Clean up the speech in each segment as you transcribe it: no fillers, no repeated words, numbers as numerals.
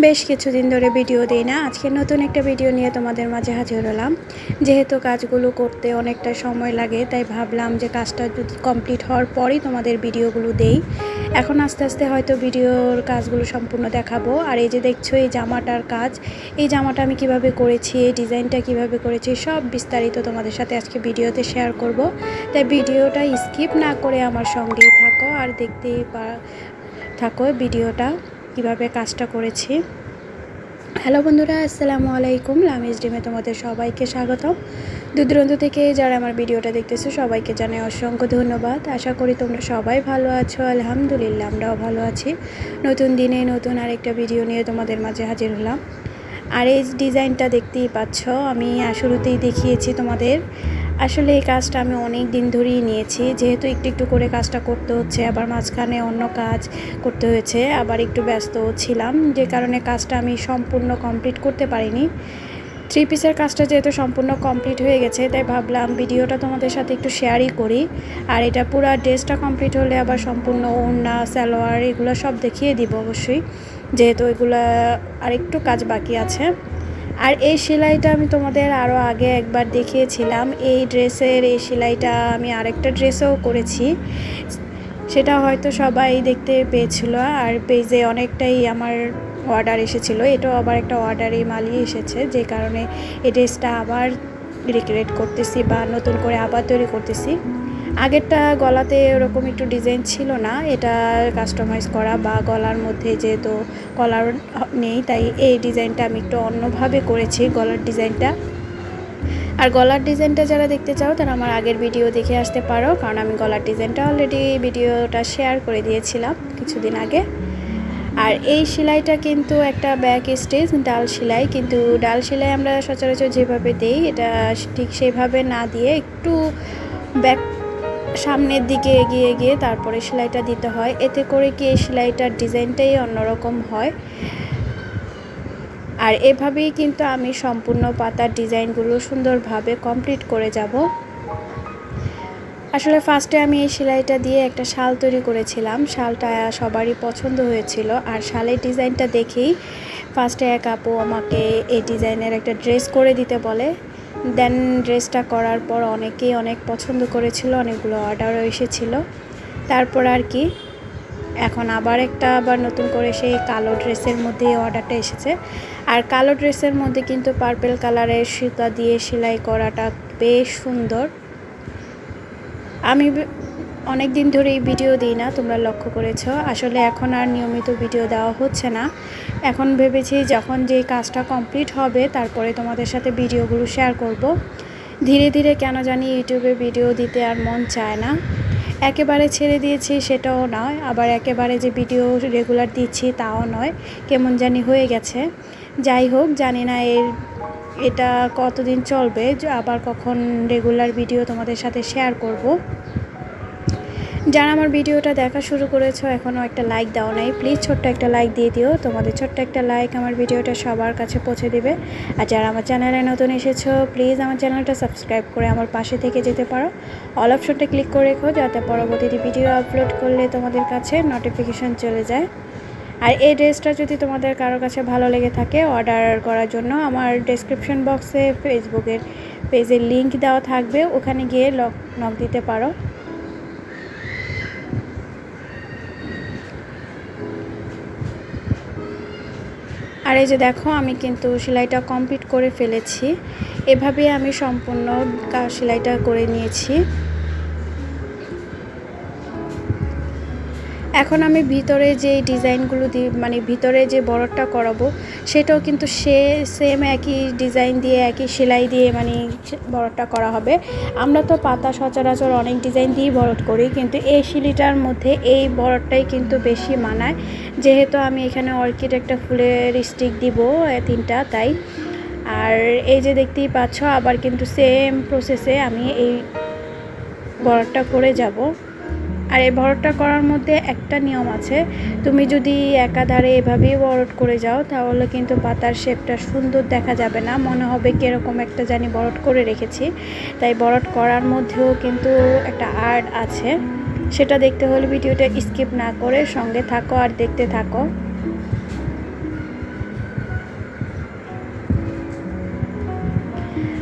বেশ কিছুদিন ধরে ভিডিও দিই না। আজকে নতুন একটা ভিডিও নিয়ে তোমাদের মাঝে হাজির হলাম। যেহেতু কাজগুলো করতে অনেকটা সময় লাগে, তাই ভাবলাম যে কাজটা যদি কমপ্লিট হওয়ার পরই তোমাদের ভিডিওগুলো দেই। এখন আস্তে আস্তে হয়তো ভিডিওর কাজগুলো সম্পূর্ণ দেখাবো। আর এই যে দেখছো এই জামাটার কাজ, এই জামাটা আমি কিভাবে করেছি, এই ডিজাইনটা কিভাবে করেছি, সব বিস্তারিত তোমাদের সাথে আজকে ভিডিওতে শেয়ার করব। তাই ভিডিওটা স্কিপ না করে আমার সঙ্গেই থাকো আর দেখতেই থাকো ভিডিওটা কিভাবে কাজটা করেছি। হ্যালো বন্ধুরা, আসসালামু আলাইকুম। লামিজ ডিমে তোমাদের সবাইকে স্বাগতম। দূরদূরান্ত থেকে যারা আমার ভিডিওটা দেখতেছো সবাইকে জানাই অসংখ্য ধন্যবাদ। আশা করি তোমরা সবাই ভালো আছো। আলহামদুলিল্লাহ আমরাও ভালো আছি। নতুন দিনে নতুন আরেকটা ভিডিও নিয়ে তোমাদের মাঝে হাজির হলাম। আর এই ডিজাইনটা দেখতেই পাচ্ছ, আমি শুরুতেই দেখিয়েছি তোমাদের। আসলে এই কাজটা আমি অনেক দিন ধরেই নিয়েছি, যেহেতু একটু একটু করে কাজটা করতে হচ্ছে, আবার মাঝখানে অন্য কাজ করতে হয়েছে, আবার একটু ব্যস্তও ছিলাম, যে কারণে কাজটা আমি সম্পূর্ণ কমপ্লিট করতে পারিনি। 3 পিসের কাজটা যেহেতু সম্পূর্ণ কমপ্লিট হয়ে গেছে, তাই ভাবলাম ভিডিওটা তোমাদের সাথে একটু শেয়ারই করি। আর এটা পুরো ড্রেসটা কমপ্লিট হলে আবার সম্পূর্ণ ওড়না, সালোয়ার এগুলো সব দেখিয়ে দিব অবশ্যই, যেহেতু এগুলো আরেকটু কাজ বাকি আছে। আর এই সেলাইটা আমি তোমাদের আরও আগে একবার দেখিয়েছিলাম। এই ড্রেসের এই সেলাইটা আমি আরেকটা ড্রেসেও করেছি, সেটা হয়তো সবাই দেখতে পেয়েছিল। আর পেজে অনেকটাই আমার অর্ডার এসেছিলো। এটাও আবার একটা অর্ডারে মালই এসেছে, যে কারণে এই ড্রেসটা আবার রিক্রিয়েট করতেছি বা নতুন করে আবার তৈরি করতেছি। আগেরটা গলাতে ওরকম একটু ডিজাইন ছিল না, এটা কাস্টমাইজ করা, বা গলার মধ্যে যেহেতু কলার নেই, তাই এই ডিজাইনটা আমি একটু অন্যভাবে করেছি গলার ডিজাইনটা। আর গলার ডিজাইনটা যারা দেখতে চাও তারা আমার আগের ভিডিও দেখে আসতে পারো, কারণ আমি গলার ডিজাইনটা অলরেডি ভিডিওটা শেয়ার করে দিয়েছিলাম কিছুদিন আগে। আর এই সেলাইটা কিন্তু একটা ব্যাক স্টিচ ডাল সেলাই, কিন্তু ডাল সেলাই আমরা সচরাচর যেভাবে দেই এটা ঠিক সেইভাবে না দিয়ে একটু ব্যাক সামনের দিকে এগিয়ে গিয়ে তারপরে সেলাইটা দিতে হয়। এতে করে কি এই সেলাইটার ডিজাইনটাই অন্যরকম হয়। আর এভাবেই কিন্তু আমি সম্পূর্ণ পাতার ডিজাইনগুলো সুন্দরভাবে কমপ্লিট করে যাব। আসলে ফার্স্টে আমি এই সেলাইটা দিয়ে একটা শাল তৈরি করেছিলাম। শালটা সবারই পছন্দ হয়েছিল, আর শালের ডিজাইনটা দেখেই ফার্স্টে এক আপু আমাকে এই ডিজাইনের একটা ড্রেস করে দিতে বলে। দেন ড্রেসটা করার পর অনেকেই অনেক পছন্দ করেছিল, অনেকগুলো অর্ডারও এসেছিলো। তারপর আর কি এখন আবার নতুন করে সেই কালো ড্রেসের মধ্যে অর্ডারটা এসেছে। আর কালো ড্রেসের মধ্যে কিন্তু পার্পল কালারের সুতা দিয়ে সেলাই করাটা বেশ সুন্দর। আমি অনেক দিন ধরেই ভিডিও দিই না, তোমরা লক্ষ্য করেছ। আসলে এখন আর নিয়মিত ভিডিও দেওয়া হচ্ছে না। এখন ভেবেছি যখন যে কাজটা কমপ্লিট হবে তারপরে তোমাদের সাথে ভিডিওগুলো শেয়ার করব। ধীরে ধীরে কেন জানি ইউটিউবে ভিডিও দিতে আর মন চায় না। একেবারে ছেড়ে দিয়েছি সেটাও নয়, আবার একেবারে যে ভিডিও রেগুলার দিচ্ছি তাও নয়, কেমন জানি হয়ে গেছে। যাই হোক, জানি না এটা কতদিন চলবে, আবার কখন রেগুলার ভিডিও তোমাদের সাথে শেয়ার করব। যারা আমার ভিডিওটা দেখা শুরু করেছো এখনও একটা লাইক দাও নাই, প্লিজ ছোট্ট একটা লাইক দিয়ে দিও। তোমাদের ছোট্ট একটা লাইক আমার ভিডিওটা সবার কাছে পৌঁছে দেবে। আর যারা আমার চ্যানেলে নতুন এসেছো প্লিজ আমার চ্যানেলটা সাবস্ক্রাইব করে আমার পাশে থেকে যেতে পারো। অল অপশনটা ক্লিক করে রেখো, যাতে পরবর্তীতে ভিডিও আপলোড করলে তোমাদের কাছে নোটিফিকেশান চলে যায়। আর এই ড্রেসটা যদি তোমাদের কারোর কাছে ভালো লেগে থাকে, অর্ডার করার জন্য আমার ডেসক্রিপশন বক্সে ফেসবুকের পেজের লিঙ্ক দেওয়া থাকবে, ওখানে গিয়ে নক দিতে পারো। আর এই যে দেখো, আমি কিন্তু সেলাইটা কমপ্লিট করে ফেলেছি। এভাবে আমি সম্পূর্ণ সেলাইটা করে নিয়েছি। এখন আমি ভিতরে যে ডিজাইনগুলো মানে ভিতরে যে বর্ডারটা করাবো সেটাও কিন্তু সেম একই ডিজাইন দিয়ে একই সেলাই দিয়ে মানে বর্ডারটা করা হবে। আমরা তো পাতা সচরাচর অনেক ডিজাইন দিয়েই বর্ডার করি, কিন্তু এই শিলিটার মধ্যে এই বর্ডারটাই কিন্তু বেশি মানায়, যেহেতু আমি এখানে অর্কিড একটা ফুলের স্টিক দিব 3টা, তাই। আর এই যে দেখতেই পাচ্ছ, আবার কিন্তু সেম প্রসেসে আমি এই বর্ডারটা করে যাব। আর এই বড়টা করার মধ্যে একটা নিয়ম আছে, তুমি যদি একাধারে এভাবেই বড়ট করে যাও তাহলে কিন্তু পাতার শেপটা সুন্দর দেখা যাবে না, মনে হবে কীরকম একটা জানি বড়ট করে রেখেছি। তাই বড়ট করার মধ্যেও কিন্তু একটা আর্ট আছে, সেটা দেখতে হলে ভিডিওটা স্কিপ না করে সঙ্গে থাকো আর দেখতে থাকো।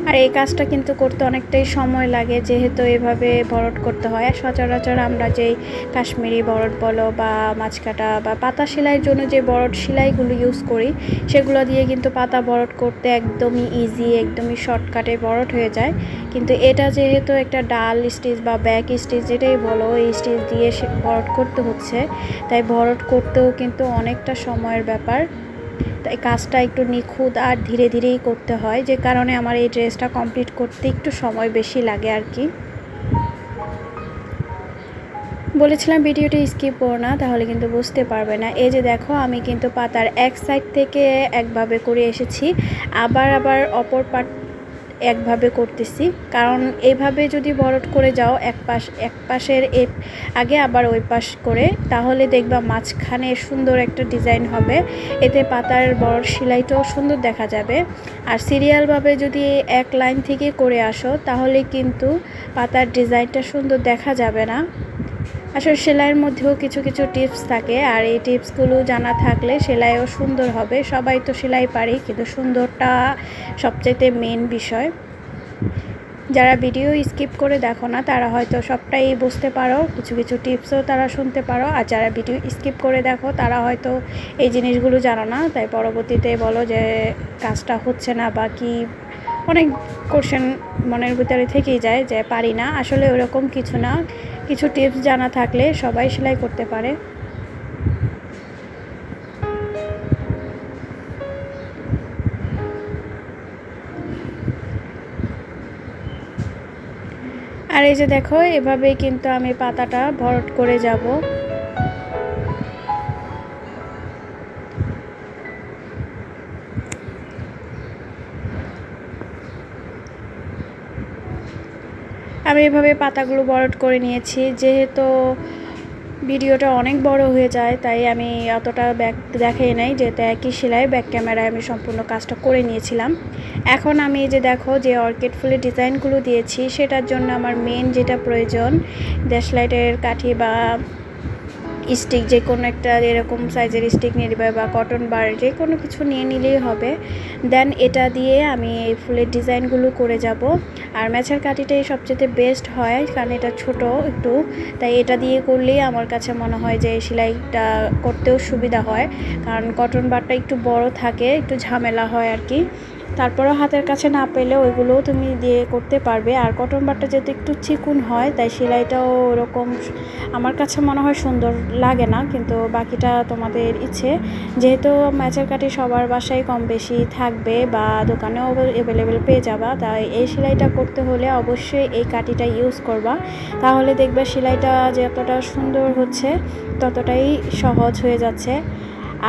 আর এই কাজটা কিন্তু করতে অনেকটাই সময় লাগে, যেহেতু এভাবে ভরট করতে হয়। আর সচরাচর আমরা যেই কাশ্মীরি ভরট বলো বা মাছকাটা বা পাতা সেলাইয়ের জন্য যে ভরট সেলাইগুলো ইউজ করি, সেগুলো দিয়ে কিন্তু পাতা ভরট করতে একদমই ইজি, একদমই শর্টকাটে ভরট হয়ে যায়। কিন্তু এটা যেহেতু একটা ডাল স্টিচ বা ব্যাক স্টিচ যেটাই বলো, এই স্টিচ দিয়ে ভরট করতে হচ্ছে, তাই ভরট করতেও কিন্তু অনেকটা সময়ের ব্যাপার। তাই কাজটা একটু নিখুঁত আর ধীরে ধীরেই করতে হয়, যে কারণে আমার এই ড্রেসটা কমপ্লিট করতে একটু সময় বেশি লাগে আর কি। বলেছিলাম ভিডিওটা স্কিপ করো না, তাহলে কিন্তু বুঝতে পারবে না। এই যে দেখো, আমি কিন্তু পাতার এক সাইড থেকে একভাবে করে এসেছি, আবার অপর পাট একভাবে করতেছি, কারণ এইভাবে যদি ভরট করে যাও এক পাশের আগে আবার ওই পাশ করে, তাহলে দেখবা মাঝখানে সুন্দর একটা ডিজাইন হবে। এতে পাতার বড় সেলাইটাও সুন্দর দেখা যাবে। আর সিরিয়ালভাবে যদি এক লাইন থেকে করে আসো, তাহলে কিন্তু পাতার ডিজাইনটা সুন্দর দেখা যাবে না। আসলে সেলাইয়ের মধ্যেও কিছু কিছু টিপস থাকে, আর এই টিপসগুলো জানা থাকলে সেলাইও সুন্দর হবে। সবাই তো সেলাই পারি, কিন্তু সুন্দরটা সবচেয়ে মেন বিষয়। যারা ভিডিও স্কিপ করে দেখো না, তারা হয়তো সবটাই বুঝতে পারো, কিছু কিছু টিপসও তারা শুনতে পারো। আর যারা ভিডিও স্কিপ করে দেখো, তারা হয়তো এই জিনিসগুলো জানো না, তাই পরবর্তীতে বলো যে কাজটা হচ্ছে না বা কি, অনেক কোশ্চেন মনের ভিতরে থেকেই যায় যে পারি না। আসলে ওরকম কিছু না, কিছু টিপস জানা থাকলে সবাই সেলাই করতে পারে। আর এই যে দেখো, এভাবেই কিন্তু আমি পাতাটা ভরট করে যাব। আমি এভাবে পাতাগুলো ভরট করে নিয়েছি। যেহেতু ভিডিওটা অনেক বড় হয়ে যায়, তাই আমি অতটা ব্যাক দেখাই নাই, যেহেতু একই সেলাই ব্যাক ক্যামেরায় আমি সম্পূর্ণ কাজটা করে নিয়েছিলাম। এখন আমি যে দেখো, যে অর্কিড ফুলের ডিজাইনগুলো দিয়েছি, সেটার জন্য আমার মেন যেটা প্রয়োজন, দেশলাইটের কাঠি বা স্টিক, যে কোনো একটা এরকম সাইজের স্টিক নিয়ে নেবে বা কটন বার, যে কোনো কিছু নিয়ে নিলেই হবে। দেন এটা দিয়ে আমি এই ফুলের ডিজাইনগুলো করে যাব। আর ম্যাচের কাঠিটাই সবচেয়ে বেস্ট হয়, কারণ এটা ছোট একটু, তাই এটা দিয়ে করলেই আমার কাছে মনে হয় যে সেলাইটা করতেও সুবিধা হয়। কারণ কটন বারটা একটু বড় থাকে, একটু ঝামেলা হয় আর কি। তারপরেও হাতের কাছে না পেলে ওইগুলোও তুমি দিয়ে করতে পারবে। আর কটন বারটা যেহেতু একটু চিকুন হয়, তাই সেলাইটাও ওরকম আমার কাছে মনে হয় সুন্দর লাগে না, কিন্তু বাকিটা তোমাদের ইচ্ছে। যেহেতু ম্যাচের কাঠি সবার বাসায় কম বেশি থাকবে বা দোকানেও অ্যাভেলেবেল পেয়ে যাবা, তাই এই সেলাইটা করতে হলে অবশ্যই এই কাঠিটা ইউজ করবা, তাহলে দেখবে সেলাইটা যতটা সুন্দর হচ্ছে ততটাই সহজ হয়ে যাচ্ছে।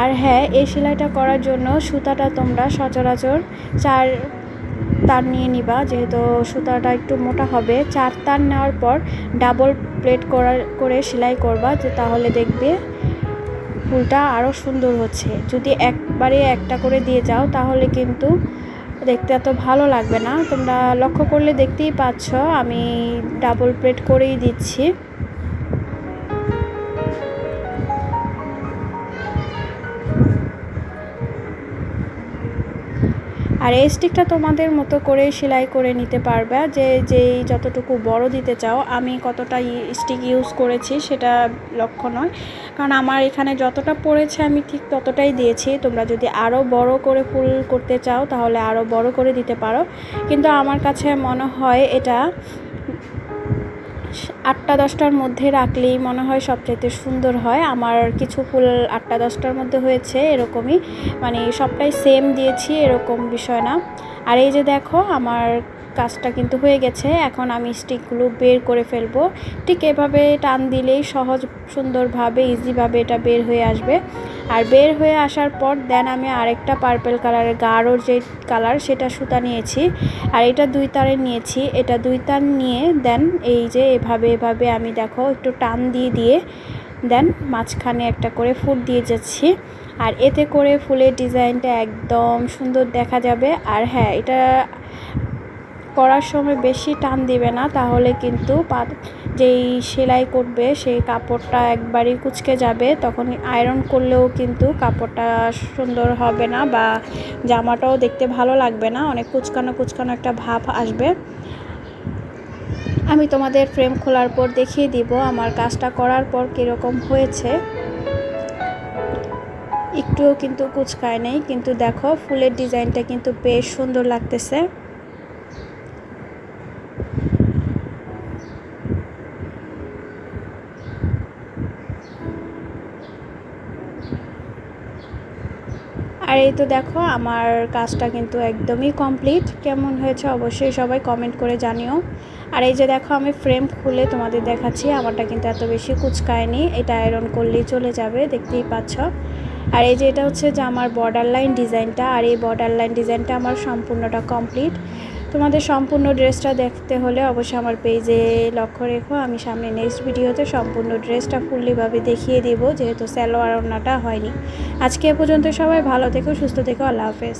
আর হ্যাঁ, এই সেলাইটা করার জন্য সুতাটা তোমরা সচরাচর 4 তার নিয়ে নিবা, যেহেতু সুতাটা একটু মোটা হবে। 4 তার নেওয়ার পর ডাবল প্লেট করে সেলাই করবা, যে তাহলে দেখবে ফুলটা আরও সুন্দর হচ্ছে। যদি একবারে একটা করে দিয়ে যাও, তাহলে কিন্তু দেখতে এত ভালো লাগবে না। তোমরা লক্ষ্য করলে দেখতেই পাচ্ছ, আমি ডাবল প্লেট করেই দিচ্ছি। আর এই স্টিকটা তোমাদের মতো করে সেলাই করে নিতে পারবে, যেই যতটুকু বড় দিতে চাও। আমি কতটা স্টিক ইউজ করেছি সেটা লক্ষ্য নয়, কারণ আমার এখানে যতটা পড়েছে আমি ঠিক ততটাই দিয়েছি। তোমরা যদি আরও বড় করে ফুল করতে চাও, তাহলে আরও বড় করে দিতে পারো, কিন্তু আমার কাছে মনে হয় এটা 8টা 10টার মধ্যে রাখলেই মনে হয় সবচাইতে সুন্দর হয়। আমার কিছু ফুল 8টা 10টার মধ্যে হয়েছে, এরকমই, মানে সবটাই সেম দিয়েছি এরকম বিষয় না। আর এই যে দেখো, আমার কাজটা কিন্তু হয়ে গেছে। এখন আমি স্টিকগুলো বের করে ফেলবো। ঠিক এভাবে টান দিলেই সহজ সুন্দরভাবে ইজিভাবে এটা বের হয়ে আসবে। আর বের হয়ে আসার পর দেন আমি আরেকটা পার্পল কালারের গাঢ় যে কালার, সেটা সুতা নিয়েছি। আর এটা 2 তারের নিয়েছি। এটা 2 তার নিয়ে দেন এই যে এভাবে আমি দেখো একটু টান দিয়ে দেন মাঝখানে একটা করে ফুল দিয়ে যাচ্ছি। আর এতে করে ফুলের ডিজাইনটা একদম সুন্দর দেখা যাবে। আর হ্যাঁ, এটা করার সময় বেশি টান দিবে না, তাহলে কিন্তু যেই সেলাই করবে সেই কাপড়টা একবারই কুঁচকে যাবে, তখন আয়রন করলেও কিন্তু কাপড়টা সুন্দর হবে না বা জামাটাও দেখতে ভালো লাগবে না, অনেক কুচকানো কুচকানো একটা ভাব আসবে। আমি তোমাদের ফ্রেম খোলার পর দেখিয়ে দিব আমার কাজটা করার পর কীরকম হয়েছে। একটুও কিন্তু কুচকায় নেই, কিন্তু দেখো ফুলের ডিজাইনটা কিন্তু বেশ সুন্দর লাগতেছে। আর এই তো দেখো আমার কাজটা কিন্তু একদমই কমপ্লিট। কেমন হয়েছে অবশ্যই সবাই কমেন্ট করে জানিও। আর এই যে দেখো আমি ফ্রেম খুলে তোমাদের দেখাচ্ছি, আমারটা কিন্তু এত বেশি কুচকায়নি, এটা আয়রন করলেই চলে যাবে, দেখতেই পাচ্ছ। আর এই যে এটা হচ্ছে যে আমার বর্ডার লাইন ডিজাইনটা, আর এই বর্ডার লাইন ডিজাইনটা আমার সম্পূর্ণটা কমপ্লিট। তোমাদের সম্পূর্ণ ড্রেসটা দেখতে হলে অবশ্যই আমার পেজে লক্ষ্য রেখো, আমি সামনে নেক্সট ভিডিওতে সম্পূর্ণ ড্রেসটা ফুললিভাবে দেখিয়ে দেবো, যেহেতু সালোয়ার ওড়নাটা হয়নি। আজকে এ পর্যন্ত, সবাই ভালো থেকো, সুস্থ থেকো, আল্লাহ হাফেজ।